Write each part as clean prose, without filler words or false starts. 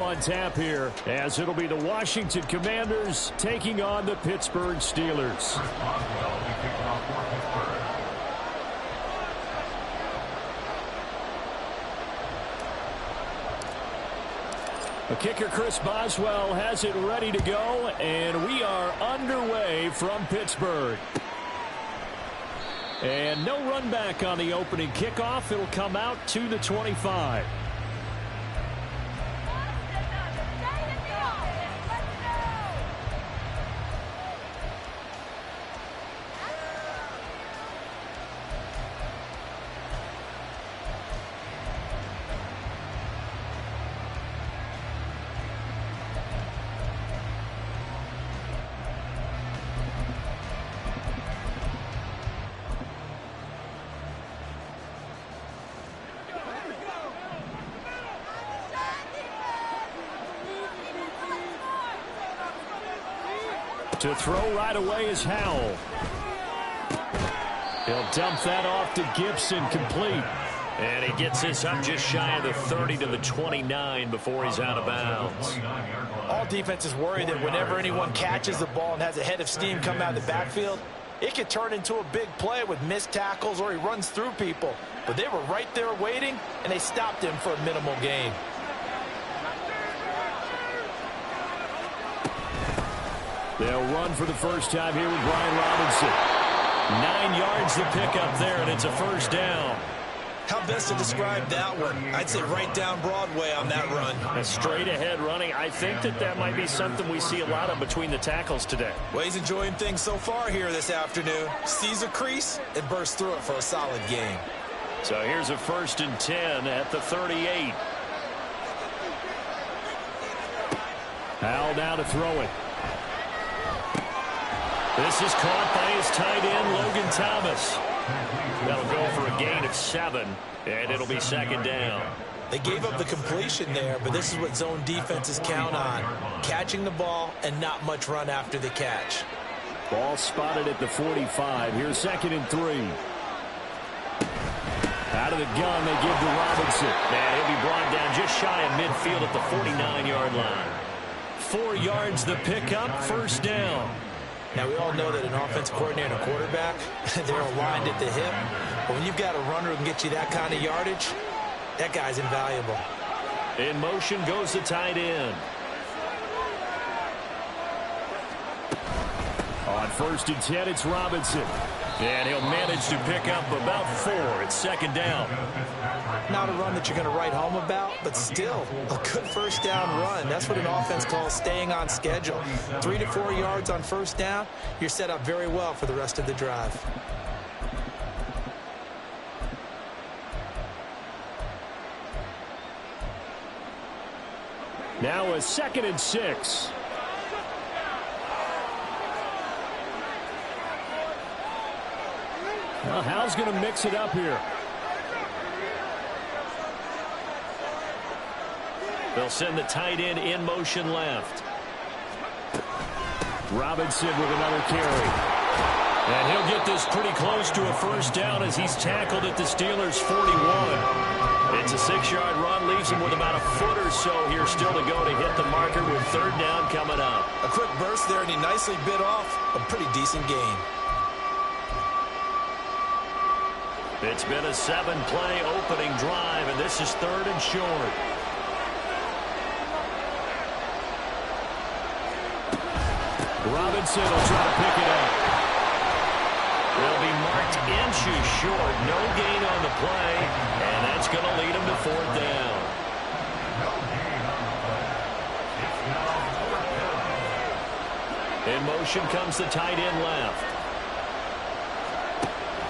On tap here, as it'll be the Washington Commanders taking on the Pittsburgh Steelers. The kicker, Chris Boswell, has it ready to go, and we are underway from Pittsburgh. And no run back on the opening kickoff. It'll come out to the 25. To throw right away is Howell. He'll dump that off to Gibson, complete. And he gets this up just shy of the 30 to the 29 before he's out of bounds. All defenses worry that whenever anyone catches the ball and has a head of steam come out of the backfield, it could turn into a big play with missed tackles or he runs through people. But they were right there waiting, and they stopped him for a minimal gain. They'll run for the first time here with Brian Robinson. 9 yards to pick up there, and it's a first down. How best to describe that one? I'd say right down Broadway on that run. A straight ahead running. I think that might be something we see a lot of between the tackles today. Well, he's enjoying things so far here this afternoon. Sees a crease and bursts through it for a solid gain. So here's a 1st and 10 at the 38. Howell now to throw it. This is caught by his tight end, Logan Thomas. That'll go for a gain of 7, and it'll be 2nd down. They gave up the completion there, but this is what zone defenses count on. Catching the ball and not much run after the catch. Ball spotted at the 45. Here's 2nd and 3. Out of the gun, they give to Robinson. And he'll be brought down just shy of midfield at the 49-yard line. 4 yards the pickup, 1st down. Now, we all know that an offensive coordinator and a quarterback, they're aligned at the hip. But when you've got a runner who can get you that kind of yardage, that guy's invaluable. In motion goes the tight end. On 1st and 10, it's Robinson. And he'll manage to pick up about 4. It's 2nd down. Not a run that you're going to write home about, but still a good 1st down run. That's what an offense calls staying on schedule. 3 to 4 yards on 1st down, you're set up very well for the rest of the drive. Now a 2nd and 6. Well, Howell's going to mix it up here. They'll send the tight end in motion left. Robinson with another carry. And he'll get this pretty close to a 1st down as he's tackled at the Steelers' 41. It's a 6-yard run, leaves him with about a foot or so here still to go to hit the marker with 3rd down coming up. A quick burst there, and he nicely bit off a pretty decent gain. It's been a 7-play opening drive, and this is 3rd and short. Robinson will try to pick it up. They'll be marked inches short. No gain on the play, and that's going to lead him to 4th down. In motion comes the tight end left.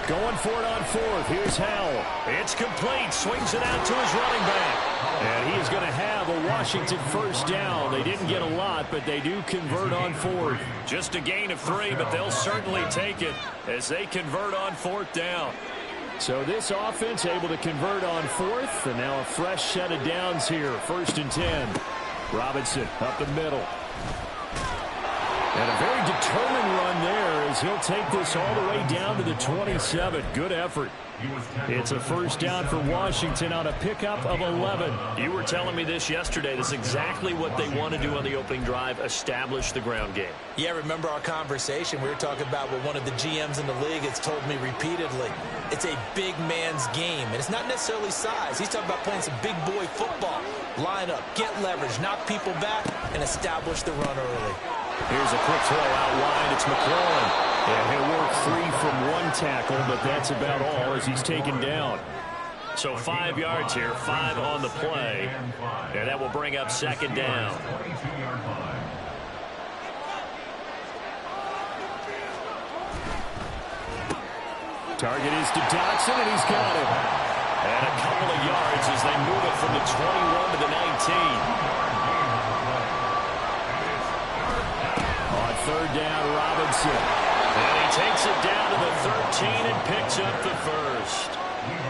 Going for it on 4th. Here's Howell. It's complete. Swings it out to his running back. And he is going to have a Washington 1st down. They didn't get a lot, but they do convert on 4th. Just a gain of 3, but they'll certainly take it as they convert on 4th down. So this offense able to convert on 4th, and now a fresh set of downs here. 1st and 10. Robinson up the middle. And a very determined run there as he'll take this all the way down to the 27. Good effort. It's a first down for Washington on a pickup of 11. You were telling me this yesterday. This is exactly what they want to do on the opening drive, establish the ground game. Yeah, remember our conversation? We were talking about what one of the GMs in the league has told me repeatedly. It's a big man's game, and it's not necessarily size. He's talking about playing some big boy football. Line up, get leverage, knock people back, and establish the run early. Here's a quick throw out wide. It's McLaurin. And he'll work 3 from 1 tackle, but that's about all as he's taken down. So 5 yards here, 5 on the play, and that will bring up second down. Target is to Dotson, and he's got him. And a couple of yards as they move it from the 21 to the 19. On third down, Robinson. And he takes it down to the 13 and picks up the first.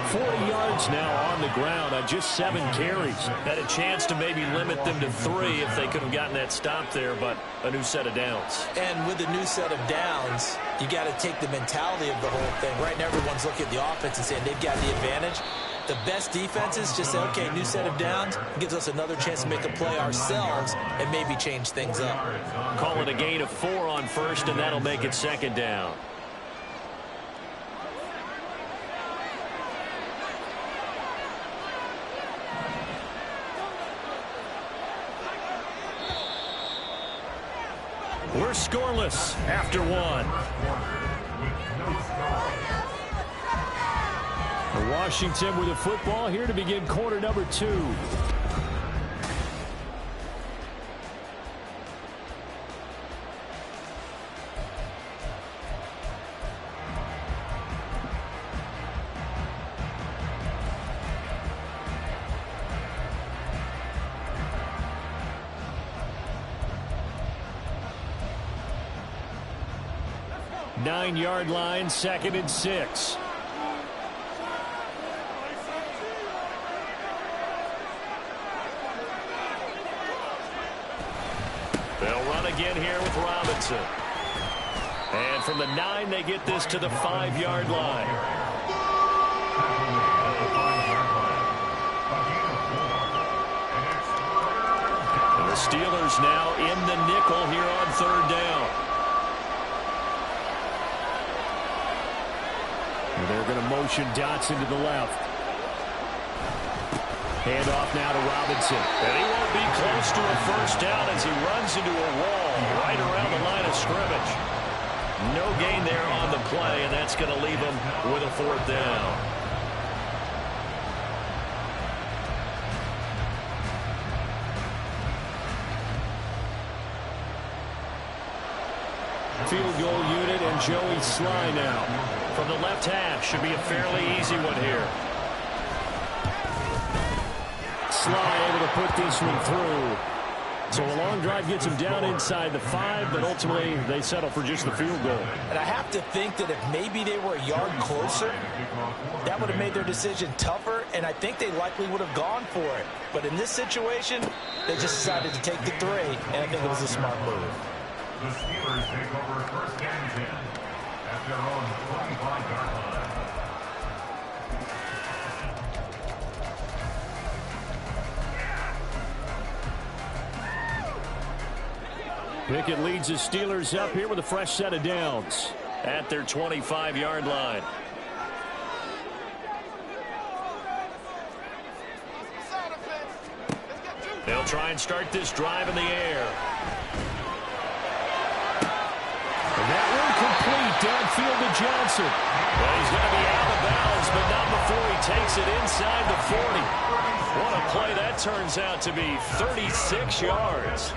40 yards now on the ground on just 7 carries. Had a chance to maybe limit them to 3 if they could have gotten that stop there, but a new set of downs. And with a new set of downs, you got to take the mentality of the whole thing. Right now, everyone's looking at the offense and saying they've got the advantage. The best defenses just say, okay, new set of downs, gives us another chance to make a play ourselves and maybe change things up. Call it a gain of 4 on first, and that'll make it second down. We're scoreless after 1. Washington with the football here to begin quarter number 2. Nine-yard line, 2nd and 6. They'll run again here with Robinson. And from the 9, they get this to the 5-yard line. And the Steelers now in the nickel here on third down. And they're going to motion Dotson to the left. Handoff now to Robinson. And he won't be close to a first down as he runs into a wall right around the line of scrimmage. No gain there on the play, and that's going to leave him with a 4th down. Field goal unit and Joey Sly now. From the left half, should be a fairly easy one here. Sly able to put this one through. So a long drive gets him down inside the 5, but ultimately they settle for just the field goal. And I have to think that if maybe they were a yard closer, that would have made their decision tougher, and I think they likely would have gone for it. But in this situation, they just decided to take the 3, and I think it was a smart move. The Steelers take over 1st and 10 at their own 25-yard line. Pickett leads the Steelers up here with a fresh set of downs at their 25-yard line. They'll try and start this drive in the air. And that one complete downfield to Johnson. Well, he's going to be out of bounds, but not before he takes it inside the 40. What a play that turns out to be, 36 yards.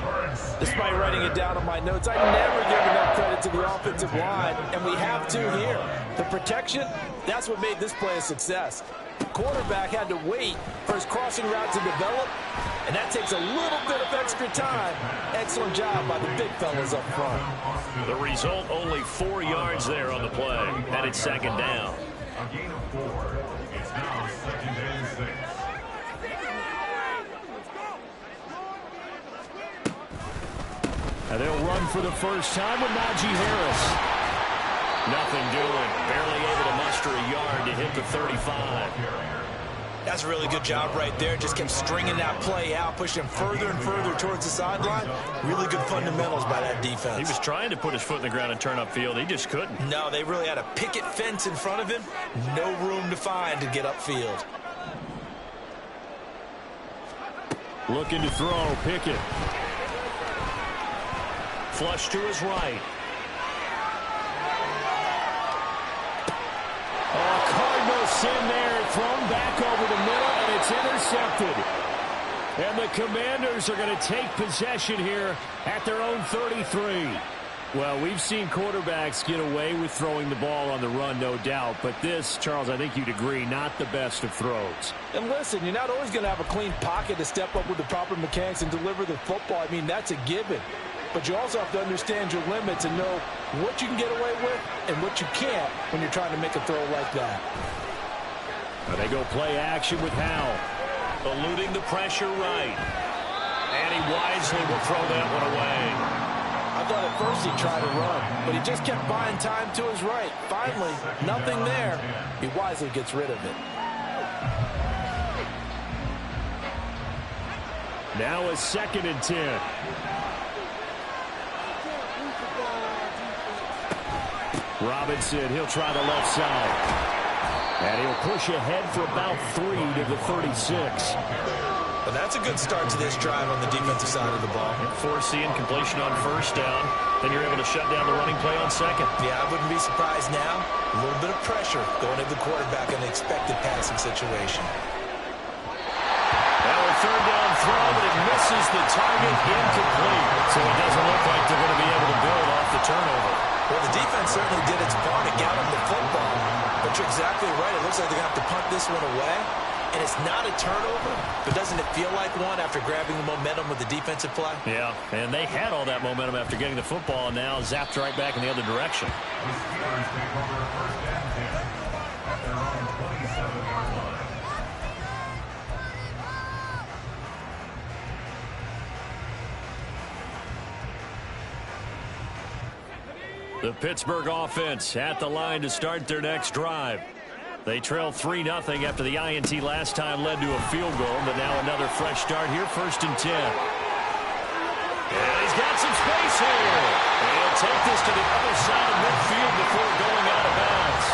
Despite writing it down on my notes, I never give enough credit to the offensive line, and we have to here. The protection, that's what made this play a success. The quarterback had to wait for his crossing route to develop, and that takes a little bit of extra time. Excellent job by the big fellas up front. The result, only 4 yards there on the play, and it's second down. A gain of 4. It's now 2nd and 6. And they'll run for the first time with Najee Harris. Nothing doing. Barely able to muster a yard to hit the 35. That's a really good job right there. Just kept stringing that play out, pushing him further and further towards the sideline. Really good fundamentals by that defense. He was trying to put his foot in the ground and turn upfield. He just couldn't. No, they really had a picket fence in front of him. No room to find to get upfield. Looking to throw. Pickett. Flush to his right. Cardinals in there, thrown back over the middle, and it's intercepted. And the Commanders are going to take possession here at their own 33. Well, we've seen quarterbacks get away with throwing the ball on the run, no doubt. But this, Charles, I think you'd agree, not the best of throws. And listen, you're not always going to have a clean pocket to step up with the proper mechanics and deliver the football. I mean, that's a given. But you also have to understand your limits and know what you can get away with and what you can't when you're trying to make a throw like that. Now they go play action with Howell. Eluding the pressure right. And he wisely will throw that one away. I thought at first he'd try to run, but he just kept buying time to his right. Finally, nothing there. He wisely gets rid of it. Now a 2nd and 10. Robinson, he'll try the left side. And he'll push ahead for about 3 to the 36. But that's a good start to this drive on the defensive side of the ball. Foreseeing completion on first down. Then you're able to shut down the running play on second. Yeah, I wouldn't be surprised now. A little bit of pressure going to the quarterback in an expected passing situation. Now a 3rd down throw, but it misses the target, incomplete. So it doesn't look like they're going to be able to build off the turnover. Well, the defense certainly did its part to gallop the football. But you're exactly right. It looks like they're going to have to punt this one away. And it's not a turnover, but doesn't it feel like one after grabbing the momentum with the defensive play? Yeah, and they had all that momentum after getting the football, and now zapped right back in the other direction. The Steelers take over 1st and 10 at their own 27-yard line. The Pittsburgh offense at the line to start their next drive. They trailed 3-0 after the INT last time led to a field goal, but now another fresh start here, 1st and 10. And he's got some space here. And he'll take this to the other side of midfield before going out of bounds.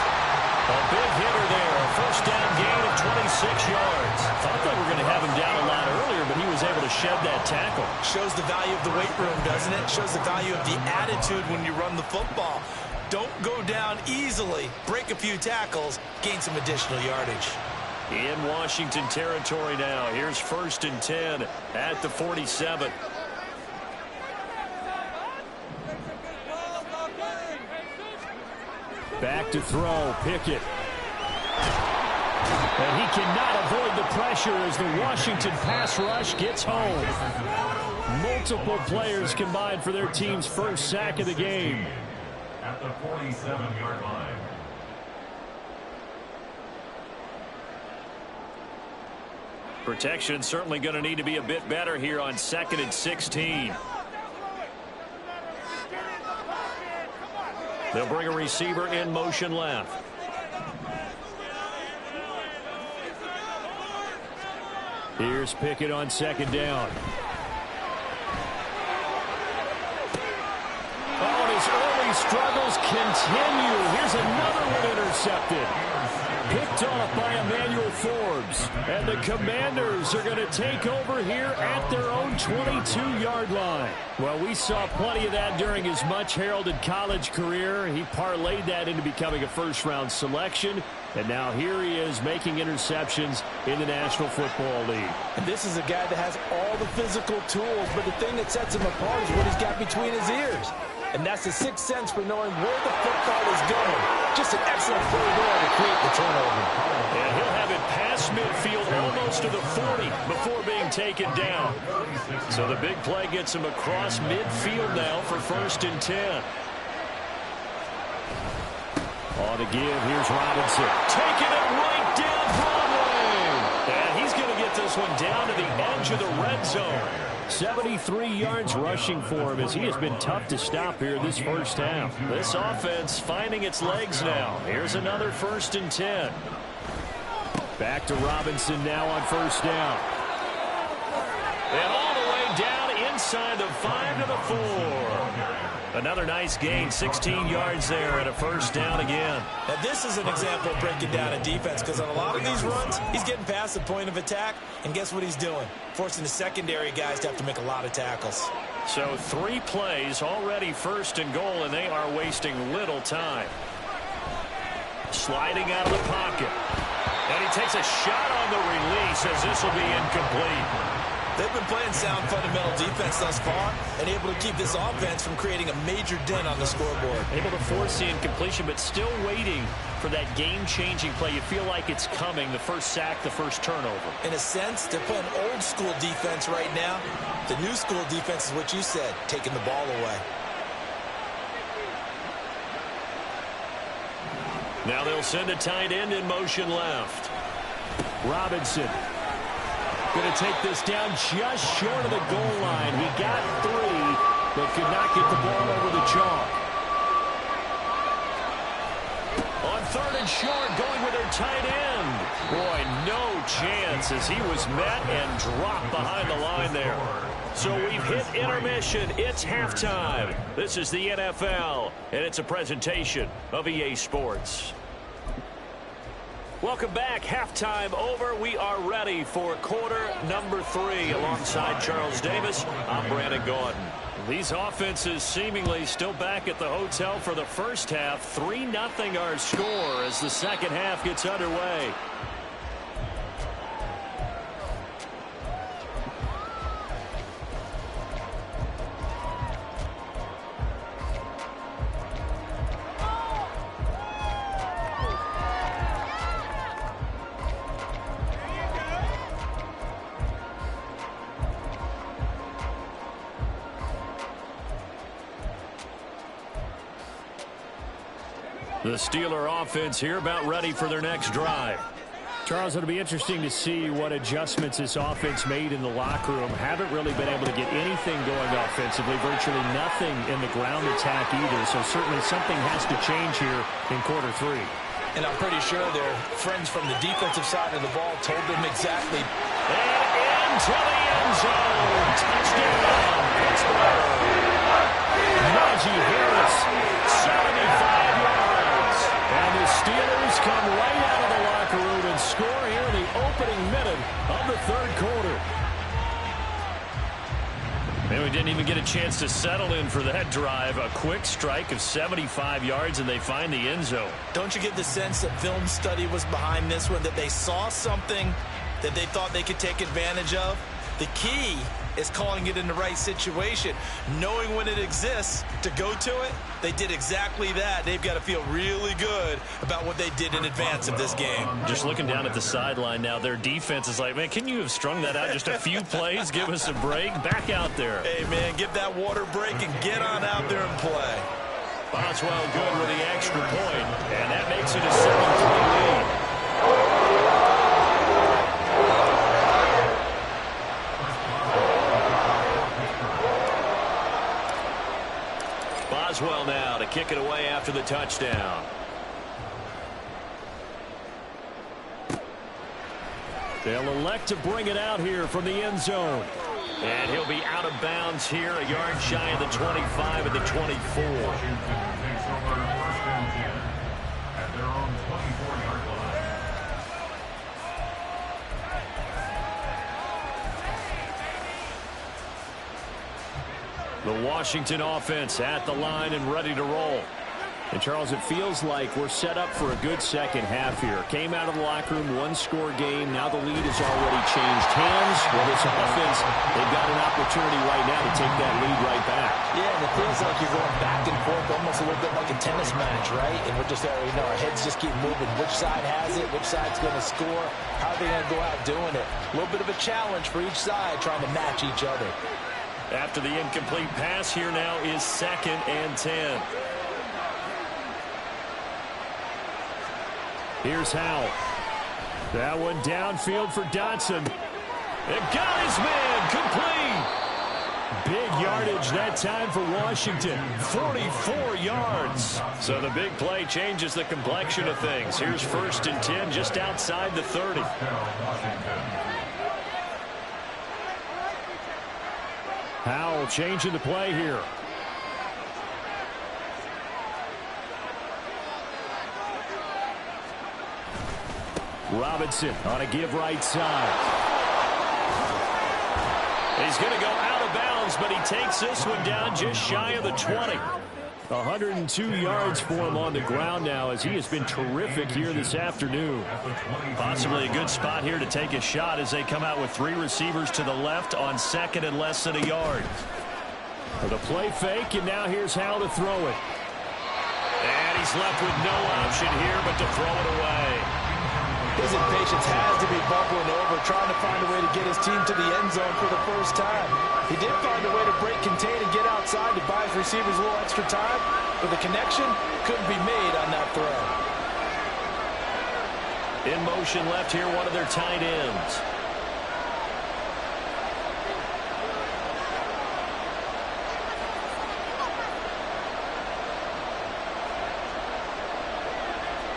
A big hitter there, a 1st down gain of 26 yards. Thought they were going to have him down a lot earlier, but he was able to shed that tackle. Shows the value of the weight room, doesn't it? Shows the value of the attitude when you run the football. Don't go down easily. Break a few tackles. Gain some additional yardage. In Washington territory now. Here's 1st and 10 at the 47. Back to throw. Pickett. And he cannot avoid the pressure as the Washington pass rush gets home. Multiple players combined for their team's first sack of the game. At the 47-yard line. Protection certainly going to need to be a bit better here on 2nd and 16. They'll bring a receiver in motion left. Here's Pickett on 2nd down. Oh, and his early struggles continue. Here's another one intercepted. Picked off by Emmanuel Forbes. And the Commanders are going to take over here at their own 22-yard line. Well, we saw plenty of that during his much-heralded college career. He parlayed that into becoming a first-round selection. And now here he is making interceptions in the National Football League. And this is a guy that has all the physical tools, but the thing that sets him apart is what he's got between his ears. And that's the sixth sense for knowing where the football is going. Just an excellent play there to create the turnover. And he'll have it past midfield almost to the 40 before being taken down. So the big play gets him across midfield now for 1st and 10. On to give, here's Robinson. Taking it right down Broadway. And he's going to get to this one down to the edge of the red zone. 73 yards rushing for him as he has been tough to stop here this first half. This offense finding its legs now. Here's another 1st and 10. Back to Robinson now on first down. And all the way down inside the 5 to the 4. Another nice gain, 16 yards there, and a 1st down again. Now, this is an example of breaking down a defense, because on a lot of these runs, he's getting past the point of attack, and guess what he's doing? Forcing the secondary guys to have to make a lot of tackles. So 3 plays, already 1st and goal, and they are wasting little time. Sliding out of the pocket. And he takes a shot on the release as this will be incomplete. They've been playing sound fundamental defense thus far and able to keep this offense from creating a major dent on the scoreboard. Able to force the incompletion, but still waiting for that game-changing play. You feel like it's coming, the first sack, the first turnover. In a sense, they're playing old-school defense right now. The new-school defense is what you said, taking the ball away. Now they'll send a tight end in motion left. Robinson going to take this down just short of the goal line. He got 3, but could not get the ball over the chalk. On 3rd and short, going with their tight end. Boy, no chance as he was met and dropped behind the line there. So we've hit intermission. It's halftime. This is the NFL, and it's a presentation of EA Sports. Welcome back. Halftime over. We are ready for quarter number 3. Alongside Charles Davis, I'm Brandon Gordon. These offenses seemingly still back at the hotel for the first half. 3-0 our score as the second half gets underway. The Steeler offense here about ready for their next drive. Charles, it'll be interesting to see what adjustments this offense made in the locker room. Haven't really been able to get anything going offensively, virtually nothing in the ground attack either. So certainly something has to change here in quarter 3. And I'm pretty sure their friends from the defensive side of the ball told them exactly. And into the end zone. Touchdown, Pittsburgh. Najee Harris, 75 yards. And the Steelers come right out of the locker room and score here in the opening minute of the 3rd quarter. And we didn't even get a chance to settle in for that drive. A quick strike of 75 yards, and they find the end zone. Don't you get the sense that film study was behind this one, that they saw something that they thought they could take advantage of? The key is calling it in the right situation, knowing when it exists to go to it. They did exactly that. They've got to feel really good about what they did in advance of this game. Just looking down at the sideline now, their defense is like, man, can you have strung that out just a few plays? Give us a break. Back out there. Hey, man, give that water break and get on out there and play. Boswell good with the extra point, and that makes it a 7-3 lead. Boswell now to kick it away after the touchdown. They'll elect to bring it out here from the end zone. And he'll be out of bounds here, a yard shy of the 25 at the 24. Washington takes over 1st and 10 at their own 24-yard line. The Washington offense at the line and ready to roll. And, Charles, it feels like we're set up for a good second half here. Came out of the locker room, one-score game. Now the lead has already changed hands. Well, this offense, they've got an opportunity right now to take that lead right back. Yeah, and it feels like you're going back and forth almost a little bit like a tennis match, right? And we're just, our heads just keep moving. Which side has it? Which side's going to score? How are they going to go out doing it? A little bit of a challenge for each side trying to match each other. After the incomplete pass, here now is 2nd and 10. Here's Howell. That one downfield for Dotson. It got his man complete. Big yardage that time for Washington. 44 yards. So the big play changes the complexion of things. Here's 1st and 10 just outside the 30. Howell changing the play here. Robinson on a give right side. He's going to go out of bounds, but he takes this one down just shy of the 20. 102 yards for him on the ground now as he has been terrific here this afternoon. Possibly a good spot here to take a shot as they come out with 3 receivers to the left on 2nd and less than a yard. The play fake, and now here's Howell to throw it. And he's left with no option here but to throw it away. His impatience has to be bubbling over, trying to find a way to get his team to the end zone for the first time. He did find a way to break contain and get outside to buy his receivers a little extra time, but the connection couldn't be made on that throw. In motion left here, one of their tight ends.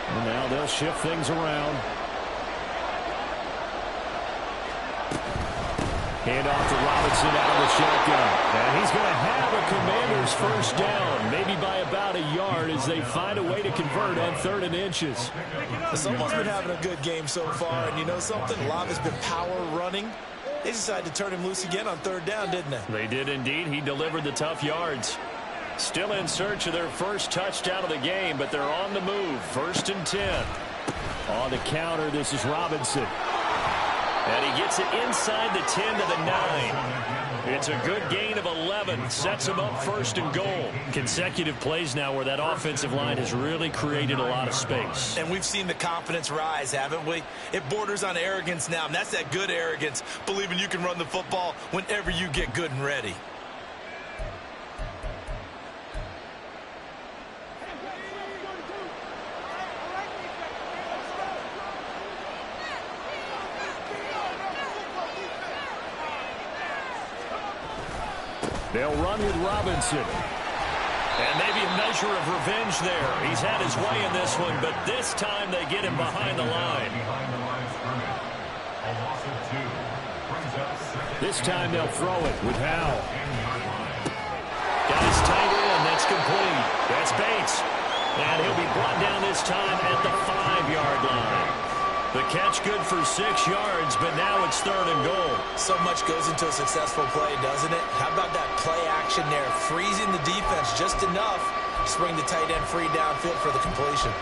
And now they'll shift things around. Hand off to Robinson out of the shotgun. And he's going to have a Commanders first down, maybe by about a yard as they find a way to convert on 3rd and inches. Someone's been having a good game so far, and you know something? Love has been power running. They decided to turn him loose again on 3rd down, didn't they? They did indeed. He delivered the tough yards. Still in search of their first touchdown of the game, but they're on the move. 1st and 10. On the counter, this is Robinson. And he gets it inside the 10 to the 9. It's a good gain of 11. Sets him up 1st and goal. Consecutive plays now where that offensive line has really created a lot of space. And we've seen the confidence rise, haven't we? It borders on arrogance now, and that's that good arrogance, believing you can run the football whenever you get good and ready. They'll run with Robinson. And maybe a measure of revenge there. He's had his way in this one, but this time they get him behind the line. This time they'll throw it with Howell. Got his tight end. That's complete. That's Bates. And he'll be brought down this time at the 5-yard line. The catch good for 6 yards, but now it's 3rd and goal. So much goes into a successful play, doesn't it? How about that play action there? Freezing the defense just enough to bring the tight end free downfield for the completion.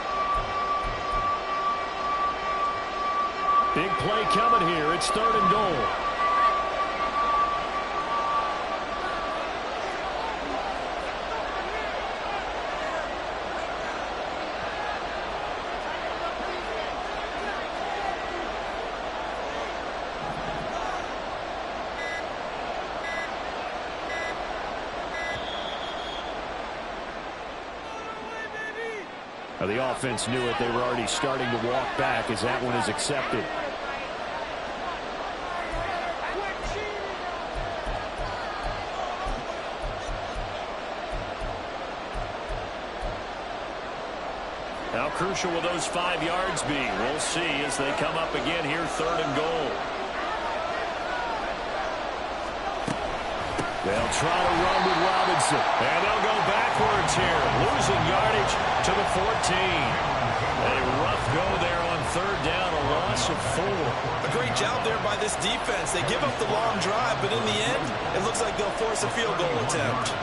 Big play coming here. It's 3rd and goal. The offense knew it. They were already starting to walk back as that one is accepted. How crucial will those 5 yards be? We'll see as they come up again here, 3rd and goal. They'll try to run with Robinson. And they'll go backwards here, losing yardage to the 14. A rough go there on 3rd down, a loss of 4. A great job there by this defense. They give up the long drive, but in the end, it looks like they'll force a field goal attempt.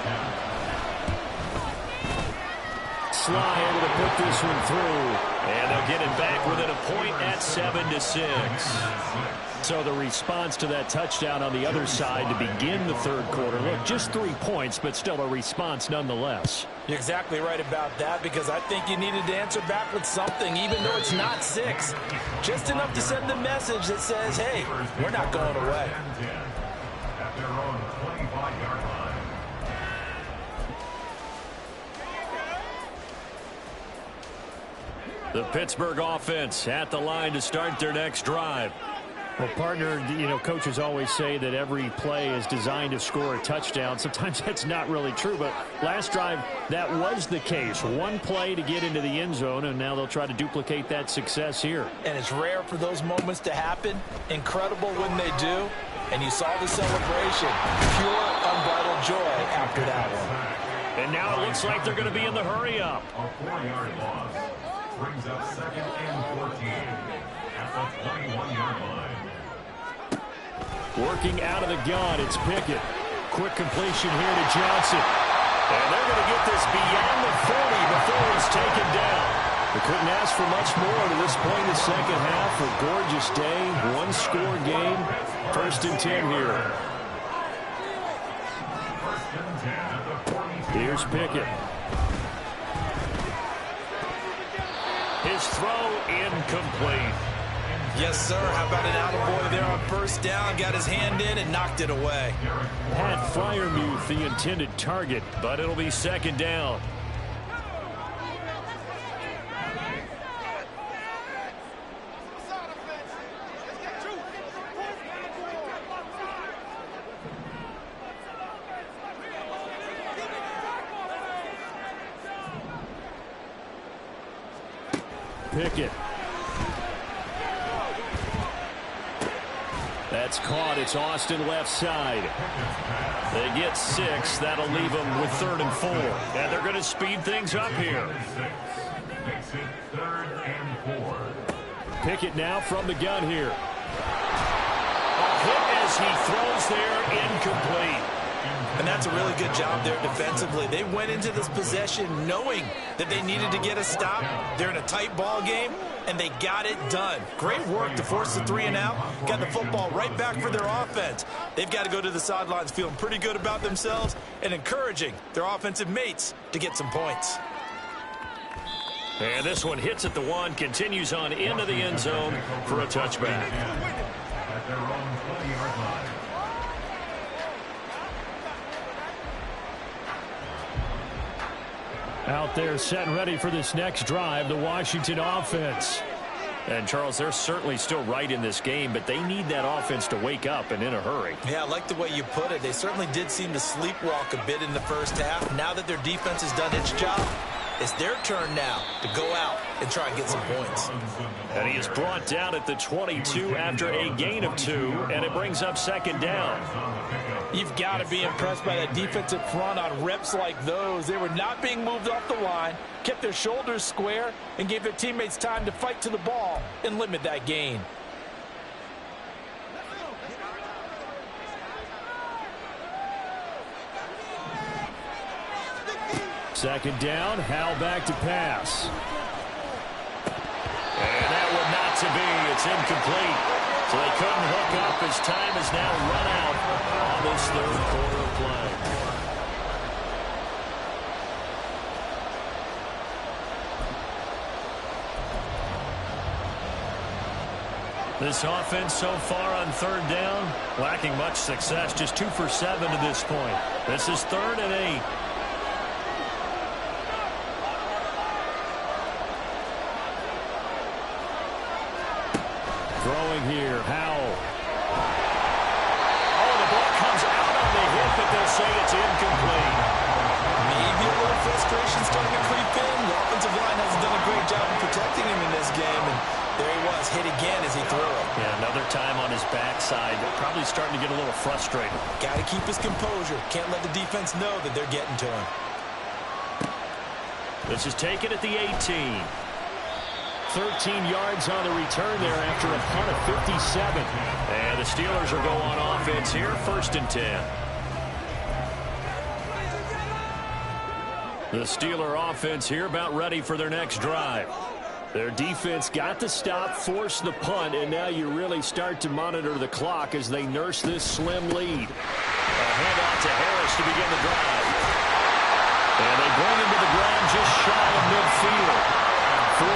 Sly able to put this one through. And they'll get it back within a point at 7-6. So the response to that touchdown on the other side to begin the 3rd quarter. Look, just 3 points, but still a response nonetheless. You're exactly right about that, because I think you needed to answer back with something, even though it's not 6. Just enough to send the message that says, hey, we're not going away. At their own 25-yard line. The Pittsburgh offense at the line to start their next drive. Well, partner, coaches always say that every play is designed to score a touchdown. Sometimes that's not really true, but last drive, that was the case. One play to get into the end zone, and now they'll try to duplicate that success here. And it's rare for those moments to happen. Incredible when they do. And you saw the celebration. Pure, unbridled joy after that one. And now it looks like they're going to be in the hurry-up. A 4-yard loss brings up 2nd and 14 at the 21-yard line. Working out of the gun, it's Pickett. Quick completion here to Johnson. And they're going to get this beyond the 40 before he's taken down. They couldn't ask for much more to this point in the second half. A gorgeous day, one-score game. 1st and 10 here. Here's Pickett. His throw incomplete. Yes, sir. How about an attaboy there on 1st down? Got his hand in and knocked it away. Had Freiermuth the intended target, but it'll be 2nd down. Pickett. That's caught. It's Austin left side. They get 6. That'll leave them with 3rd and 4. And they're going to speed things up here. Makes it 3rd and 4. Pickett now from the gun here. A hit as he throws there, incomplete. And that's a really good job there defensively. They went into this possession knowing that they needed to get a stop. They're in a tight ball game, and they got it done. Great work to force the 3 and out. Got the football right back for their offense. They've got to go to the sidelines feeling pretty good about themselves and encouraging their offensive mates to get some points. And this one hits at the 1, continues on into the end zone for a touchback. At their own 20-yard line. Out there set and ready for this next drive, the Washington offense. And, Charles, they're certainly still right in this game, but they need that offense to wake up and in a hurry. Yeah, I like the way you put it. They certainly did seem to sleepwalk a bit in the 1st half. Now that their defense has done its job, it's their turn now to go out and try and get some points. And he is brought down at the 22 after a gain of 2, and it brings up 2nd down. You've got to be impressed by that defensive front on reps like those. They were not being moved off the line, kept their shoulders square, and gave their teammates time to fight to the ball and limit that gain. Second down, Howell back to pass. And that one not to be. It's incomplete. So they couldn't hook up as time has now run out on this 3rd quarter play. This offense so far on 3rd down, lacking much success, just 2 for 7 to this point. This is 3rd and 8. Throwing here, Howell. Oh, the ball comes out on the hit, but they'll say it's incomplete. Maybe a little frustration starting to creep in. The offensive line hasn't done a great job of protecting him in this game, and there he was, hit again as he threw it. Yeah, another time on his backside, probably starting to get a little frustrated. Got to keep his composure. Can't let the defense know that they're getting to him. This is taken at the 18. 13 yards on the return there after a punt of 57. And the Steelers will go on offense here, 1st and 10. The Steeler offense here about ready for their next drive. Their defense got the stop, forced the punt, and now you really start to monitor the clock as they nurse this slim lead. A handout to Harris to begin the drive. And they bring him to the ground just shy of midfield. 45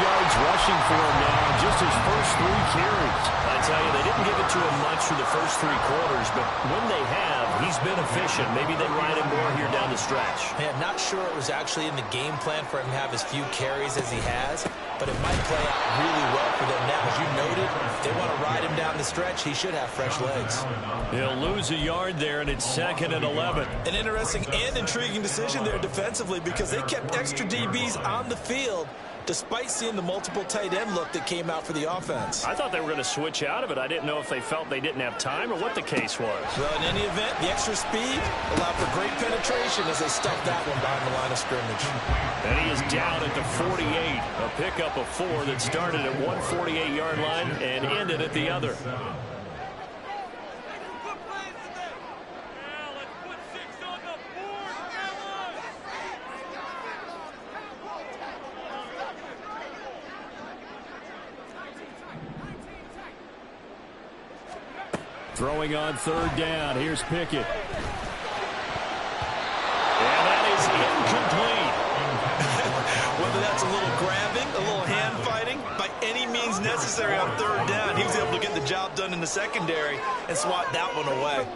yards rushing for him now. Just just his first 3 carries. I tell you, they didn't give it to him much through the first 3 quarters, but when they have, he's been efficient. Maybe they ride him more here down the stretch. Man, not sure it was actually in the game plan for him to have as few carries as he has, but it might play out really well for them now. As you noted, if they want to ride him down the stretch, he should have fresh legs. He'll lose a yard there, and it's 2nd and 11. An interesting and intriguing decision there defensively because they kept extra DBs on the field despite seeing the multiple tight end look that came out for the offense. I thought they were going to switch out of it. I didn't know if they felt they didn't have time or what the case was. Well, in any event, the extra speed allowed for great penetration as they stuffed that one behind the line of scrimmage. And he is down at the 48. A pickup of 4 that started at 148-yard line and ended at the other. Throwing on 3rd down. Here's Pickett. And that is incomplete. Whether that's a little grabbing, a little hand fighting, by any means necessary on 3rd down, he was able to get the job done in the secondary and swat that one away.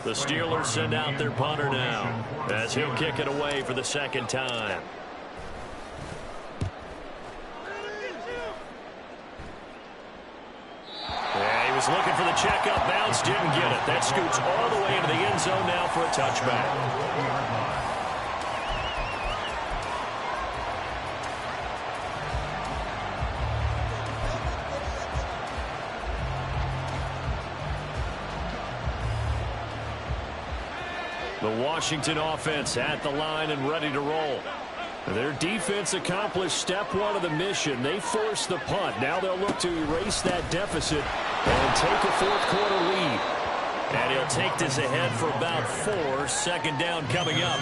The Steelers send out their punter now as he'll kick it away for the 2nd time. Was looking for the checkup bounce, didn't get it. That scoots all the way into the end zone now for a touchback. The Washington offense at the line and ready to roll. Their defense accomplished step 1 of the mission. They forced the punt. Now they'll look to erase that deficit and take a 4th quarter lead. And he'll take this ahead for about 4. 2nd down coming up.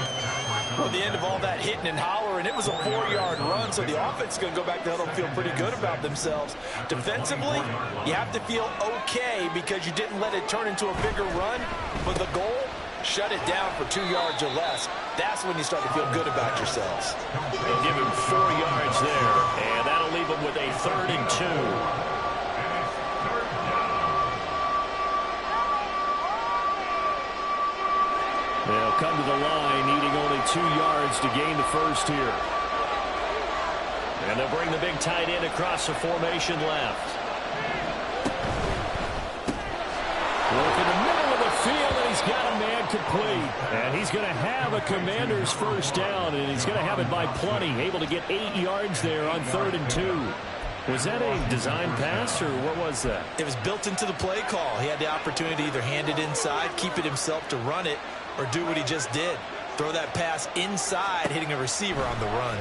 Well, at the end of all that hitting and hollering, it was a 4-yard run, so the offense is going to go back to huddle and feel pretty good about themselves. Defensively, you have to feel okay because you didn't let it turn into a bigger run. But the goal, shut it down for 2 yards or less. That's when you start to feel good about yourselves. They'll give him 4 yards there, and that'll leave him with a 3rd and 2. They'll come to the line, needing only 2 yards to gain the first here. And they'll bring the big tight end across the formation left. Look in the middle of the field, and he's got a man complete. And he's going to have a Commander's first down, and he's going to have it by plenty. Able to get 8 yards there on 3rd and 2. Was that a design pass, or what was that? It was built into the play call. He had the opportunity to either hand it inside, keep it himself to run it, or do what he just did. Throw that pass inside, hitting a receiver on the run.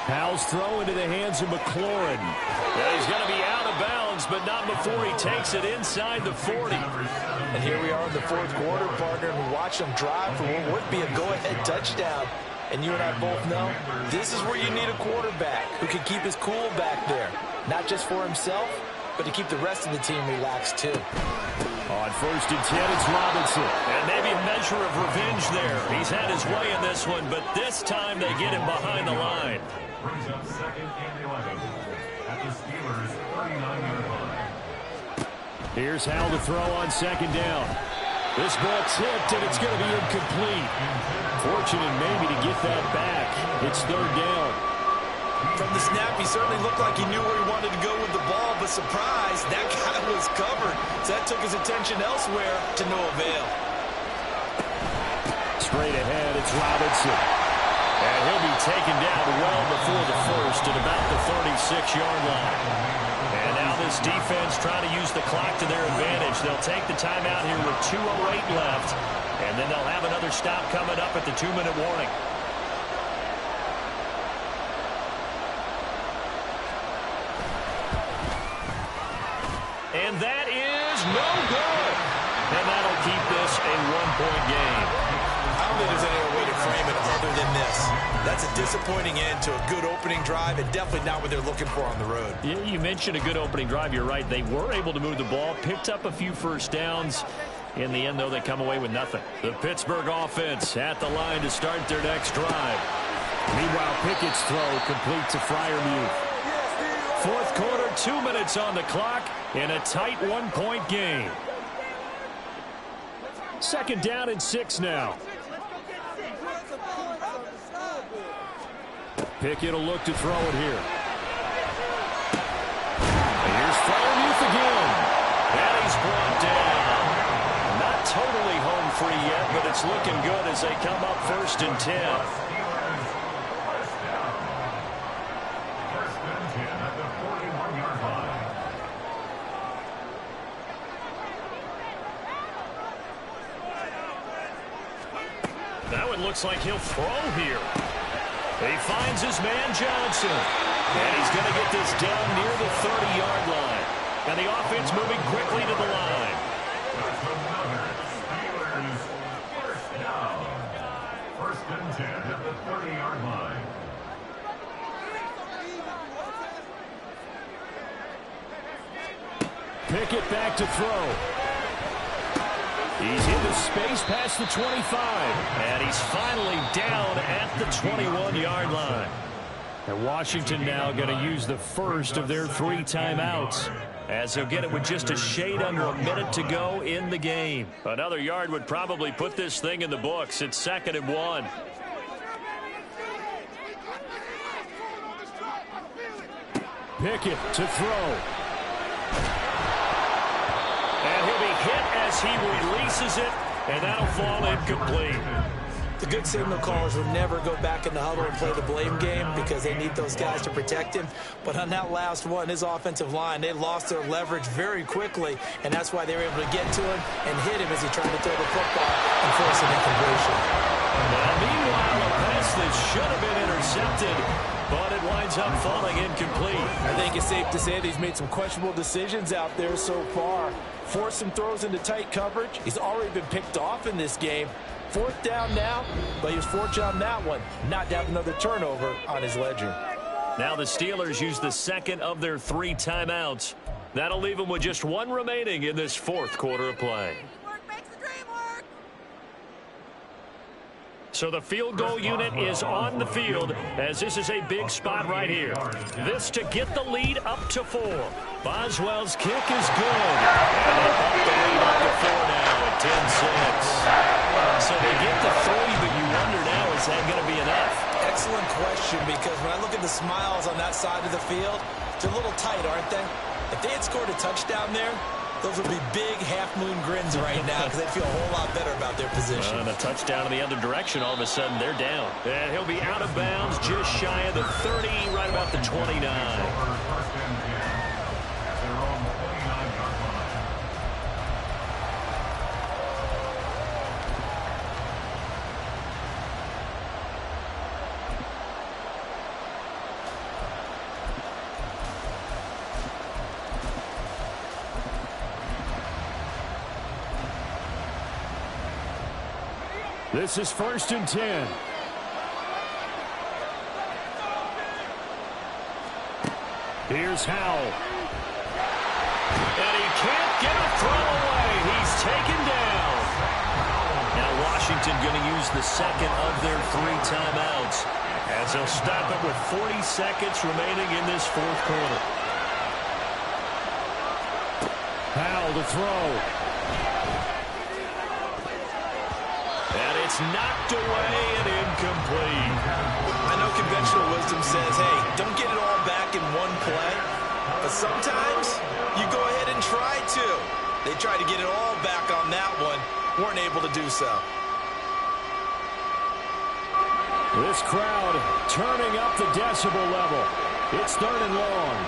Howell's throw into the hands of McLaurin. Yeah, he's going to be out of bounds, but not before he takes it inside the 40. And here we are in the 4th quarter, partner, and we watch them drive for what would be a go-ahead touchdown. And you and I both know this is where you need a quarterback who can keep his cool back there. Not just for himself, but to keep the rest of the team relaxed too. On 1st and 10, it's Robinson. And maybe a measure of revenge there. He's had his way in this one, but this time they get him behind the line. Brings up 2nd and 11 at the Steelers' 39-yard line. Here's Howell to throw on 2nd down. This ball tipped, and it's going to be incomplete. Fortunate maybe to get that back. It's 3rd down. From the snap, he certainly looked like he knew where he wanted to go with the ball, but surprise, that guy was covered. So that took his attention elsewhere to no avail. Straight ahead, it's Robinson. And he'll be taken down well before the 1st at about the 36-yard line. And now this defense trying to use the clock to their advantage. They'll take the timeout here with 2:08 left, and then they'll have another stop coming up at the 2-minute warning. And that is no good. And that'll keep this a 1-point game. I don't think there's any other way to frame it other than this. That's a disappointing end to a good opening drive and definitely not what they're looking for on the road. You mentioned a good opening drive. You're right. They were able to move the ball, picked up a few first downs. In the end, though, they come away with nothing. The Pittsburgh offense at the line to start their next drive. Meanwhile, Pickett's throw complete to Freiermuth. Fourth quarter, 2 minutes on the clock in a tight 1-point game. Second down and 6 now. Pickett will look to throw it here. And here's Freiermuth again. And he's brought down. Not totally home free yet, but it's looking good as they come up 1st and 10. Now it looks like he'll throw here. He finds his man Johnson. And he's going to get this down near the 30-yard line. And the offense moving quickly to the line. First and 10 at the 30-yard line. Pickett back to throw. He's into space past the 25. And he's finally down at the 21-yard line. And Washington now going to use the first of their 3 timeouts, as he'll get it with just a shade under a minute to go in the game. Another yard would probably put this thing in the books. It's 2nd and 1. Pickett to throw. And he'll be hit as he releases it, and that'll fall incomplete. The good signal callers would never go back in the huddle and play the blame game because they need those guys to protect him. But on that last one, his offensive line, they lost their leverage very quickly, and that's why they were able to get to him and hit him as he tried to throw the football and force an incompletion. Now, meanwhile, a pass that should have been intercepted, but it winds up falling incomplete. I think it's safe to say that he's made some questionable decisions out there so far. Forced some throws into tight coverage. He's already been picked off in this game. 4th down now, but he was fortunate on that one, not to have another turnover on his ledger. Now the Steelers use the second of their 3 timeouts. That'll leave them with just 1 remaining in this 4th quarter of play. So the field goal unit is on the field, as this is a big spot right here. This to get the lead up to 4. Boswell's kick is good. And they bump the lead up to 4 now at 10-6. So they get the 3, but you wonder now, is that going to be enough? Excellent question, because when I look at the smiles on that side of the field, they're a little tight, aren't they? If they had scored a touchdown there, those would be big half-moon grins right now because they'd feel a whole lot better about their position. And a touchdown in the other direction, all of a sudden they're down. And he'll be out of bounds just shy of the 30, right about the 29. This is 1st and 10. Here's Howell. And he can't get a throw away. He's taken down. Now Washington going to use the second of their 3 timeouts, as they'll stop it with 40 seconds remaining in this 4th quarter. Howell to throw. And it's knocked away and incomplete. I know conventional wisdom says, hey, don't get it all back in one play. But sometimes you go ahead and try to. They tried to get it all back on that one. Weren't able to do so. This crowd turning up the decibel level. It's 3rd and long.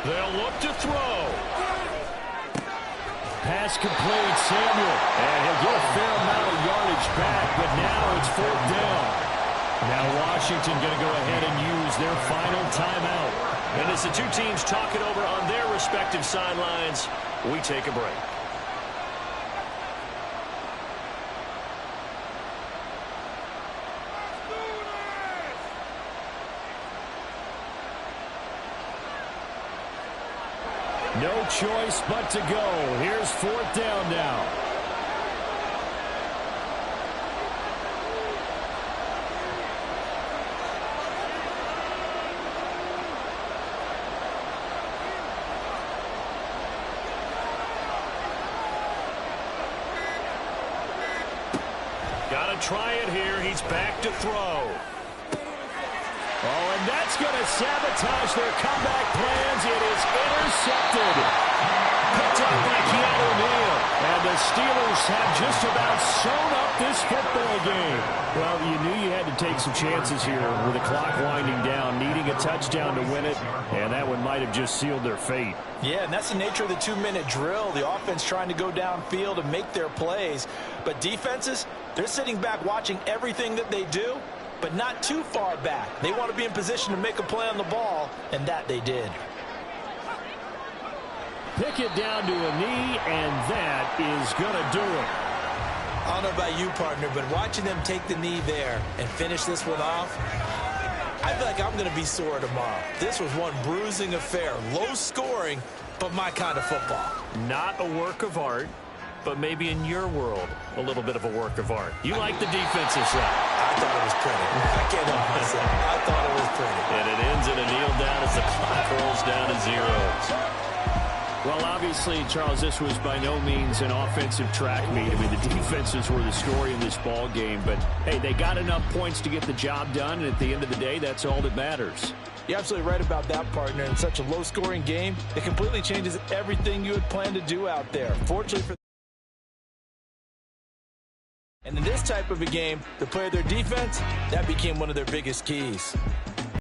They'll look to throw. Pass complete, Samuel. And he'll get a fair amount of yardage back, but now it's 4th down. Now Washington going to go ahead and use their final timeout. And as the 2 teams talk it over on their respective sidelines, we take a break. No choice but to go. Here's 4th down now. Got to try it here. He's back to throw. Oh, and that's going to sabotage their comeback plans. It is intercepted. Picked up by Keanu Neal. And the Steelers have just about sewn up this football game. Well, you knew you had to take some chances here with the clock winding down, needing a touchdown to win it, and that one might have just sealed their fate. Yeah, and that's the nature of the 2-minute drill. The offense trying to go downfield and make their plays. But defenses, they're sitting back watching everything that they do, but not too far back. They want to be in position to make a play on the ball, and that they did. Pick it down to a knee, and that is going to do it. I don't know about you, partner, but watching them take the knee there and finish this one off, I feel like I'm going to be sore tomorrow. This was one bruising affair. Low scoring, but my kind of football. Not a work of art, but maybe in your world, a little bit of a work of art. You like the defensive side. I thought it was pretty. I can't help myself. I thought it was pretty. And it ends in a kneel down as the clock rolls down to zeros. Well, obviously, Charles, this was by no means an offensive track meet. I mean, the defenses were the story in this ball game. But, hey, they got enough points to get the job done. And at the end of the day, that's all that matters. You're absolutely right about that, partner. In such a low-scoring game, it completely changes everything you had planned to do out there. Fortunately for and in this type of a game, to play their defense, that became one of their biggest keys.